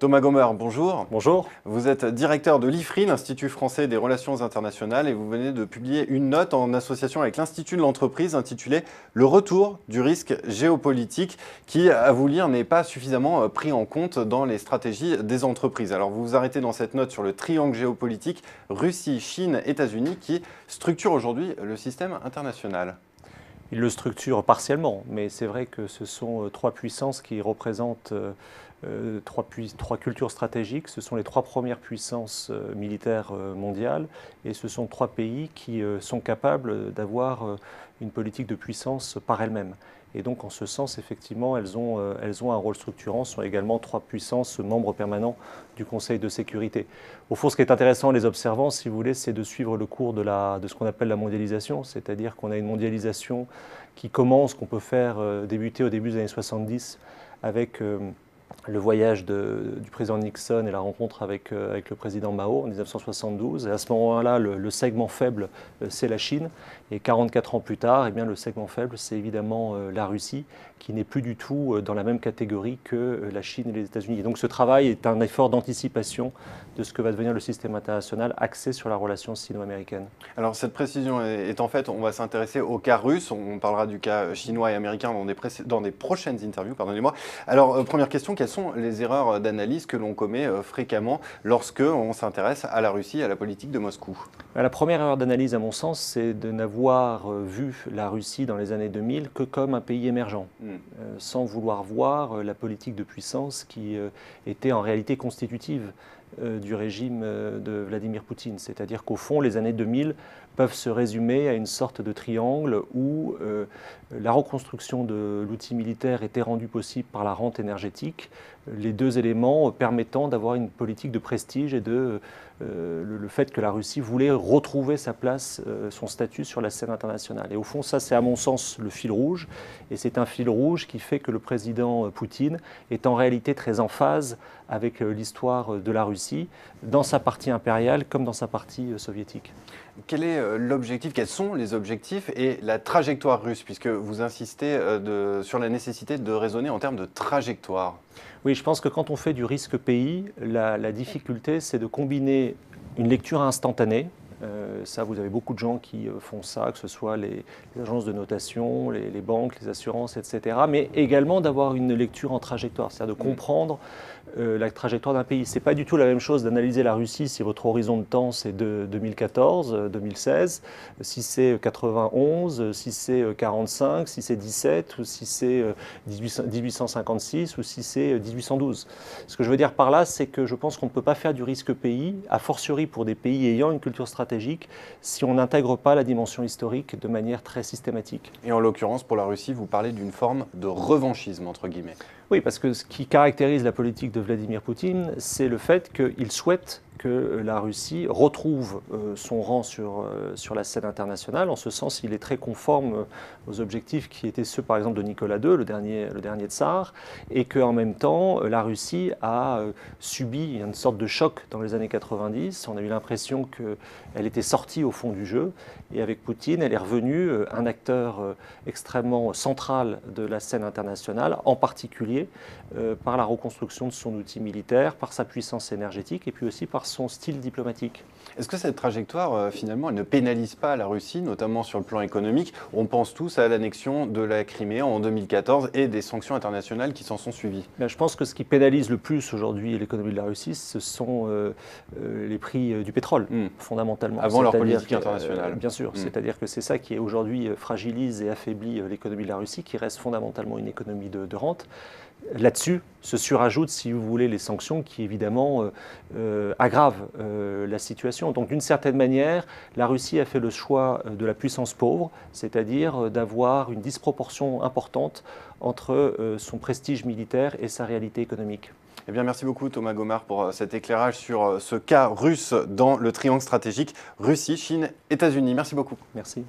Thomas Gomer, bonjour. Bonjour. Vous êtes directeur de l'IFRI, l'Institut français des relations internationales, et vous venez de publier une note en association avec l'Institut de l'entreprise intitulée « Le retour du risque géopolitique » qui, à vous lire, n'est pas suffisamment pris en compte dans les stratégies des entreprises. Alors vous vous arrêtez dans cette note sur le triangle géopolitique Russie, Chine, États-Unis qui structure aujourd'hui le système international. Il le structure partiellement, mais c'est vrai que ce sont trois puissances qui représentent trois cultures stratégiques. Ce sont les trois premières puissances militaires mondiales et ce sont trois pays qui sont capables d'avoir une politique de puissance par elles-mêmes. Et donc en ce sens, effectivement, elles ont un rôle structurant, ce sont également trois puissances membres permanents du Conseil de sécurité. Au fond, ce qui est intéressant en les observant, si vous voulez, c'est de suivre le cours de ce qu'on appelle la mondialisation, c'est-à-dire qu'on a une mondialisation qui commence, qu'on peut faire débuter au début des années 70 avec le voyage du président Nixon et la rencontre avec le président Mao en 1972. Et à ce moment-là, le segment faible, c'est la Chine. Et 44 ans plus tard, eh bien, le segment faible, c'est évidemment la Russie, qui n'est plus du tout dans la même catégorie que la Chine et les États-Unis. Et donc ce travail est un effort d'anticipation de ce que va devenir le système international axé sur la relation sino-américaine. Alors cette précision est en fait, on va s'intéresser au cas russe, on parlera du cas chinois et américain dans des prochaines interviews, pardonnez-moi. Alors première question, quelles sont les erreurs d'analyse que l'on commet fréquemment lorsque on s'intéresse à la Russie, à la politique de Moscou? La première erreur d'analyse, à mon sens, c'est de n'avoir vu la Russie dans les années 2000 que comme un pays émergent, sans vouloir voir la politique de puissance qui était en réalité constitutive du régime de Vladimir Poutine. C'est-à-dire qu'au fond, les années 2000 peuvent se résumer à une sorte de triangle où la reconstruction de l'outil militaire était rendue possible par la rente énergétique, les deux éléments permettant d'avoir une politique de prestige et le fait que la Russie voulait retrouver sa place, son statut sur la scène internationale. Et au fond, ça c'est à mon sens le fil rouge, et c'est un fil rouge qui fait que le président Poutine est en réalité très en phase avec l'histoire de la Russie, dans sa partie impériale comme dans sa partie soviétique. Quel est l'objectif, quels sont les objectifs et la trajectoire russe, puisque vous insistez sur la nécessité de raisonner en termes de trajectoire? Oui, je pense que quand on fait du risque pays, la difficulté, c'est de combiner une lecture instantanée. Ça, vous avez beaucoup de gens qui font ça, que ce soit les agences de notation, les banques, les assurances, etc. Mais également d'avoir une lecture en trajectoire, c'est-à-dire de comprendre la trajectoire d'un pays. Ce n'est pas du tout la même chose d'analyser la Russie si votre horizon de temps c'est de 2014, 2016, si c'est 91, si c'est 45, si c'est 17, ou si c'est 1856, ou si c'est 1812. Ce que je veux dire par là, c'est que je pense qu'on ne peut pas faire du risque pays, a fortiori pour des pays ayant une culture stratégique, si on n'intègre pas la dimension historique de manière très systématique. Et en l'occurrence, pour la Russie, vous parlez d'une forme de revanchisme, entre guillemets. Oui, parce que ce qui caractérise la politique de Vladimir Poutine, c'est le fait qu'il souhaite que la Russie retrouve son rang sur la scène internationale. En ce sens, il est très conforme aux objectifs qui étaient ceux, par exemple, de Nicolas II, le dernier tsar, et qu'en même temps, la Russie a subi une sorte de choc dans les années 90. On a eu l'impression qu'elle était sortie au fond du jeu, et avec Poutine, elle est revenue un acteur extrêmement central de la scène internationale, en particulier par la reconstruction de son outil militaire, par sa puissance énergétique, et puis aussi par son style diplomatique. Est-ce que cette trajectoire, finalement, elle ne pénalise pas la Russie, notamment sur le plan économique? On pense tous à l'annexion de la Crimée en 2014 et des sanctions internationales qui s'en sont suivies. Je pense que ce qui pénalise le plus aujourd'hui l'économie de la Russie, ce sont les prix du pétrole, fondamentalement. Avant leur politique internationale. Bien sûr, c'est-à-dire que c'est ça qui aujourd'hui fragilise et affaiblit l'économie de la Russie, qui reste fondamentalement une économie de rente. Là-dessus se surajoutent, si vous voulez, les sanctions qui évidemment aggravent la situation. Donc d'une certaine manière, la Russie a fait le choix de la puissance pauvre, c'est-à-dire d'avoir une disproportion importante entre son prestige militaire et sa réalité économique. Eh bien, merci beaucoup Thomas Gomer pour cet éclairage sur ce cas russe dans le triangle stratégique Russie, Chine, États-Unis. Merci beaucoup. Merci.